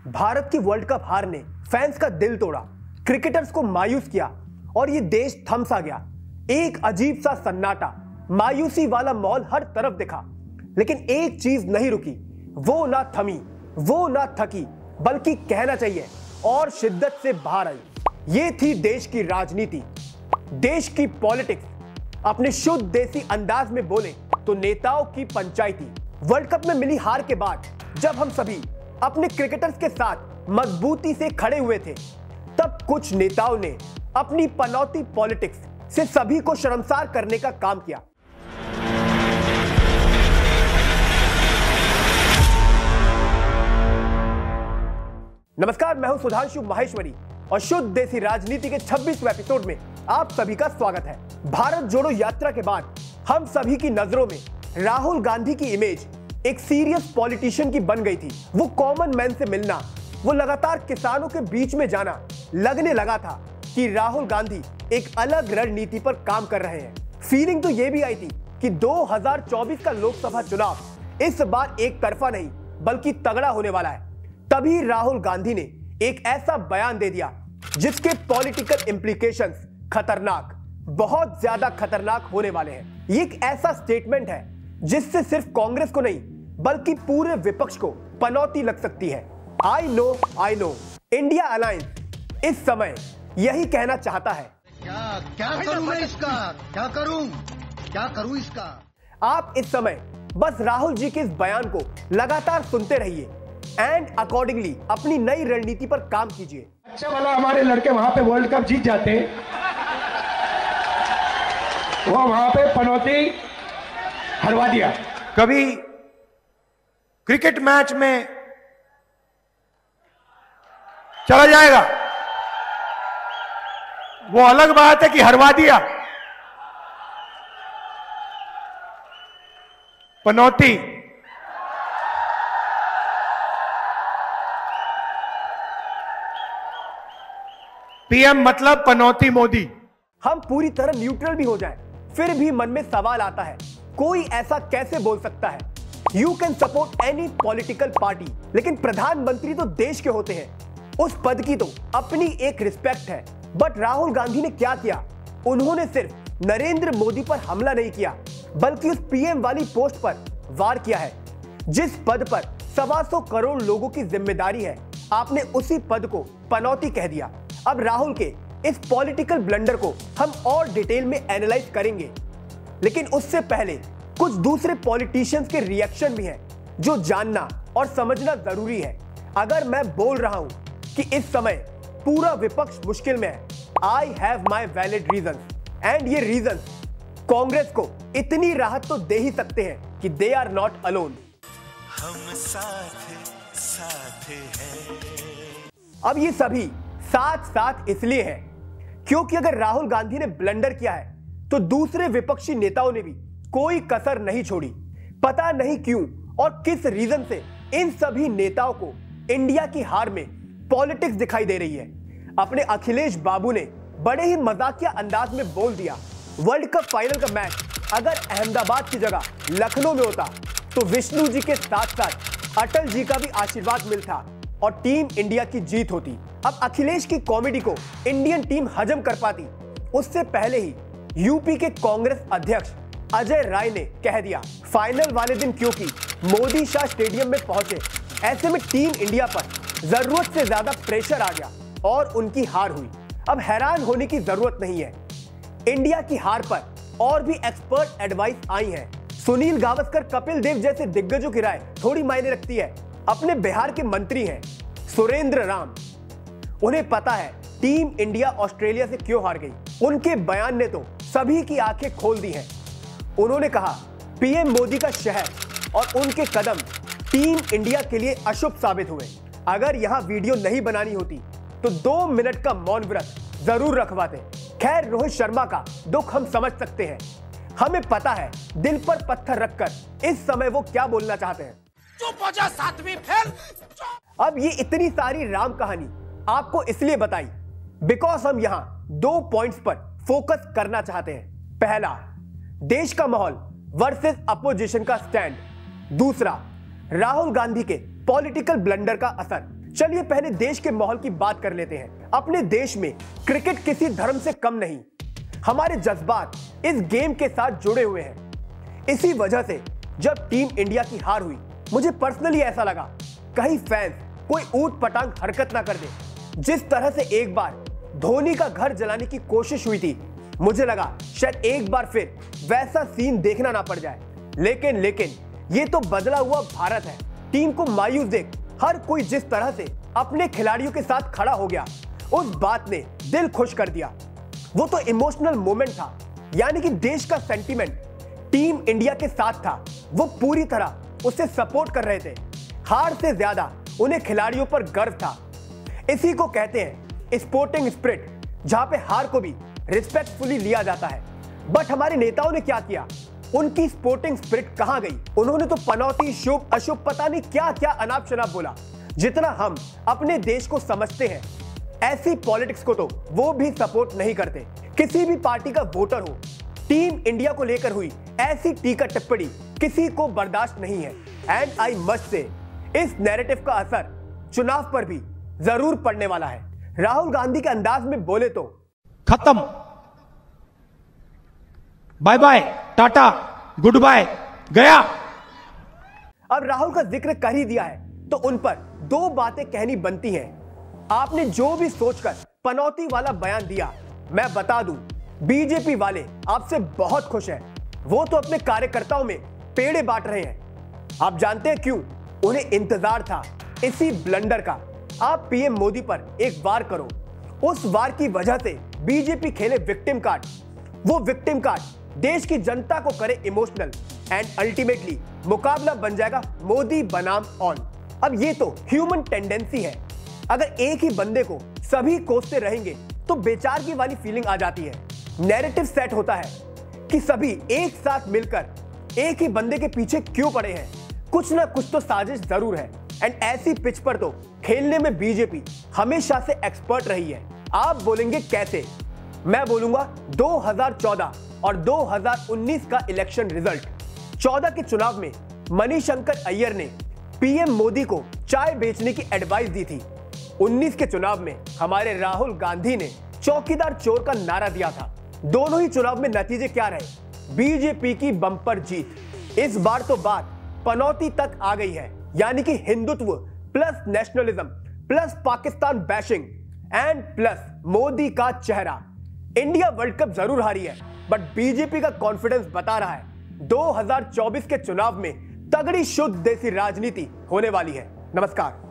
भारत की world cup हार ने फैंस का दिल तोड़ा, क्रिकेटर्स को मायूस किया और ये देश थम सा गया। एक अजीब सा सन्नाटा, मायूसी वाला माहौल हर तरफ दिखा, लेकिन एक चीज नहीं रुकी। वो ना थमी, वो ना थकी, बल्कि कहना चाहिए और शिद्दत से बाहर आई। ये थी देश की राजनीति, देश की पॉलिटिक्स। अपने शुद्ध देसी अंदाज में बोले तो नेताओं की पंचायती। वर्ल्ड कप में मिली हार के बाद जब हम सभी अपने क्रिकेटर्स के साथ मजबूती से खड़े हुए थे, तब कुछ नेताओं ने अपनी पनौती पॉलिटिक्स से सभी को शर्मसार करने का काम किया। नमस्कार, मैं हूं सुधांशु माहेश्वरी और शुद्ध देसी राजनीति के 26वें एपिसोड में आप सभी का स्वागत है। भारत जोड़ो यात्रा के बाद हम सभी की नजरों में राहुल गांधी की इमेज एक सीरियस पॉलिटिशियन की बन गई थी। वो कॉमन मैन से मिलना, वो लगातार किसानों के बीच में जाना, लगने लगा था कि राहुल गांधी एक अलग रणनीति पर काम कर रहे हैं। फीलिंग तो ये भी आई थी कि 2024 का लोकसभा चुनाव इस बार एक तरफा नहीं बल्कि तगड़ा होने वाला है। तभी राहुल गांधी ने एक ऐसा बयान दे दिया जिसके पॉलिटिकल इंप्लीकेशंस खतरनाक, बहुत ज्यादा खतरनाक होने वाले हैं। ये एक ऐसा स्टेटमेंट है जिससे सिर्फ कांग्रेस को नहीं बल्कि पूरे विपक्ष को पनौती लग सकती है। आई नो इंडिया अलायंस इस समय यही कहना चाहता है। क्या करूं मैं इसका? क्या करूं इसका? आप इस समय बस राहुल जी के इस बयान को लगातार सुनते रहिए एंड अकॉर्डिंगली अपनी नई रणनीति पर काम कीजिए। अच्छा वाला हमारे लड़के वहां पे वर्ल्ड कप जीत जाते, वो वहां पे पनौती हरवा दिया। कभी क्रिकेट मैच में चला जाएगा, वो अलग बात है कि हरवा दिया। पनौती पीएम मतलब पनौती मोदी। हम पूरी तरह न्यूट्रल भी हो जाएं, फिर भी मन में सवाल आता है, कोई ऐसा कैसे बोल सकता है? You can support any political party, लेकिन प्रधानमंत्री तो देश के होते हैं, उस पद की तो अपनी एक रिस्पेक्ट है। बट राहुल गांधी ने क्या किया? उन्होंने सिर्फ नरेंद्र मोदी पर हमला नहीं किया बल्कि उस पीएम वाली पोस्ट पर वार किया है जिस पद पर 125 करोड़ लोगों की जिम्मेदारी है। आपने उसी पद को पनौती कह दिया। अब राहुल के इस पॉलिटिकल ब्लंडर को हम और डिटेल में एनालाइज करेंगे, लेकिन उससे पहले कुछ दूसरे पॉलिटिशियंस के रिएक्शन भी हैं जो जानना और समझना जरूरी है। अगर मैं बोल रहा हूं कि इस समय पूरा विपक्ष मुश्किल में है, I have my valid reason, and ये रीजन कांग्रेस को इतनी राहत तो दे ही सकते हैं कि दे आर नॉट अलोन। हम साथ हैं। अब ये सभी साथ साथ इसलिए है क्योंकि अगर राहुल गांधी ने ब्लंडर किया है तो दूसरे विपक्षी नेताओं ने भी कोई कसर नहीं छोड़ी। पता नहीं क्यों और किस रीजन से इन सभी नेताओं को इंडिया की हार में पॉलिटिक्स दिखाई दे रही है। अपने अखिलेश बाबू ने बड़े ही मजाकिया अंदाज में बोल दिया, वर्ल्ड कप फाइनल का मैच अगर अहमदाबाद की जगह लखनऊ में होता तो विष्णु जी के साथ साथ अटल जी का भी आशीर्वाद मिलता और टीम इंडिया की जीत होती। अब अखिलेश की कॉमेडी को इंडियन टीम हजम कर पाती उससे पहले ही यूपी के कांग्रेस अध्यक्ष अजय राय ने कह दिया फाइनल वाले दिन क्योंकि मोदी शाह स्टेडियम में पहुंचे, ऐसे में टीम इंडिया पर जरूरत से ज्यादा प्रेशर आ गया और उनकी हार हुई। अब हैरान होने की जरूरत नहीं है, इंडिया की हार पर और भी एक्सपर्ट एडवाइस आई है। सुनील गावस्कर, कपिल देव जैसे दिग्गजों की राय थोड़ी मायने रखती है। अपने बिहार के मंत्री हैं सुरेंद्र राम, उन्हें पता है टीम इंडिया ऑस्ट्रेलिया से क्यों हार गई। उनके बयान ने तो सभी की आंखें खोल दी हैं। उन्होंने कहा पीएम मोदी का शहर और उनके कदम टीम इंडिया के लिए अशुभ साबित हुए। अगर यहां वीडियो नहीं बनानी होती तो 2 मिनट का मौन व्रत जरूर रखवाते। खैर, रोहित शर्मा का दुख हम समझ सकते हैं। हमें पता है दिल पर पत्थर रखकर इस समय वो क्या बोलना चाहते हैं। चुप हो जा सातवीं फेल। अब ये इतनी सारी राम कहानी आपको इसलिए बताई बिकॉज हम यहां 2 पॉइंट्स पर फोकस करना चाहते हैं। पहला, देश का माहौल वर्सेस अपोजिशन का स्टैंड। दूसरा, राहुल गांधी के पॉलिटिकल ब्लंडर का असर। चलिए पहले देश के माहौल की बात कर लेते हैं। अपने देश में क्रिकेट किसी धर्म से कम नहीं। हमारे जज्बात इस गेम के साथ जुड़े हुए हैं। इसी वजह से जब टीम इंडिया की हार हुई, मुझे पर्सनली ऐसा लगा कहीं फैंस कोई ऊट पटांग हरकत ना कर दे। जिस तरह से एक बार धोनी का घर जलाने की कोशिश हुई थी, मुझे लगा शायद एक बार फिर वैसा सीन देखना ना पड़ जाए। लेकिन ये तो बदला हुआ भारत है। टीम को मायूस देख हर कोई जिस तरह से अपने खिलाड़ियों के साथ खड़ा हो गया, उस बात ने दिल खुश कर दिया। वो तो इमोशनल मोमेंट था, यानी कि देश का सेंटीमेंट टीम इंडिया के साथ था। वो पूरी तरह उसे सपोर्ट कर रहे थे। हार से ज्यादा उन्हें खिलाड़ियों पर गर्व था। इसी को कहते हैं स्पोर्टिंग स्पिरिट, जहां पे हार को भी रिस्पेक्टफुली लिया जाता है। बट हमारे नेताओं ने क्या किया? उनकी स्पोर्टिंग स्पिरिट कहां गई? उन्होंने तो पनौती, शुभ अशुभ, पता नहीं क्या क्या अनाप शनाप बोला। जितना हम अपने देश को समझते हैं, ऐसी पॉलिटिक्स को तो वो भी सपोर्ट नहीं करते। किसी भी पार्टी का वोटर हो, टीम इंडिया को लेकर हुई ऐसी टीका टिप्पणी किसी को बर्दाश्त नहीं है। एंड आई मस्ट से, इस नैरेटिव का असर चुनाव पर भी जरूर पड़ने वाला है। राहुल गांधी के अंदाज में बोले तो खत्म, bye bye, tata, goodbye, गया। अब राहुल का जिक्र कर ही दिया है तो उन पर दो बातें कहनी बनती हैं। आपने जो भी सोचकर पनौती वाला बयान दिया, मैं बता दूं, बीजेपी वाले आपसे बहुत खुश हैं। वो तो अपने कार्यकर्ताओं में पेड़े बांट रहे हैं। आप जानते हैं क्यों? उन्हें इंतजार था इसी ब्लंडर का। आप पीएम मोदी पर एक वार करो, उस वार की वजह से बीजेपी खेले विक्टिम कार्ड। वो विक्टिम कार्ड देश की जनता को करे इमोशनल एंड अल्टीमेटली मुकाबला बन जाएगा मोदी बनाम ऑन। अब ये तो ह्यूमन टेंडेंसी है। अगर एक ही बंदे को सभी कोसते रहेंगे तो बेचारगी वाली फीलिंग आ जाती है। नैरेटिव सेट होता है कि सभी एक साथ मिलकर एक ही बंदे के पीछे क्यों पड़े हैं। कुछ ना कुछ तो साजिश जरूर है। एंड ऐसी पिच पर तो खेलने में बीजेपी हमेशा से एक्सपर्ट रही है। आप बोलेंगे कैसे? मैं बोलूंगा 2014 और 2019 का इलेक्शन रिजल्ट। 14 के चुनाव में मणिशंकर अय्यर ने पीएम मोदी को चाय बेचने की एडवाइस दी थी। 19 के चुनाव में हमारे राहुल गांधी ने चौकीदार चोर का नारा दिया था। दोनों ही चुनाव में नतीजे क्या रहे? बीजेपी की बम्पर जीत। इस बार तो बात पनौती तक आ गई है, यानी कि Hindutva plus nationalism plus Pakistan bashing and plus Modi का चेहरा। इंडिया वर्ल्ड कप जरूर हारी है, बट बीजेपी का कॉन्फिडेंस बता रहा है 2024 के चुनाव में तगड़ी शुद्ध देसी राजनीति होने वाली है। नमस्कार।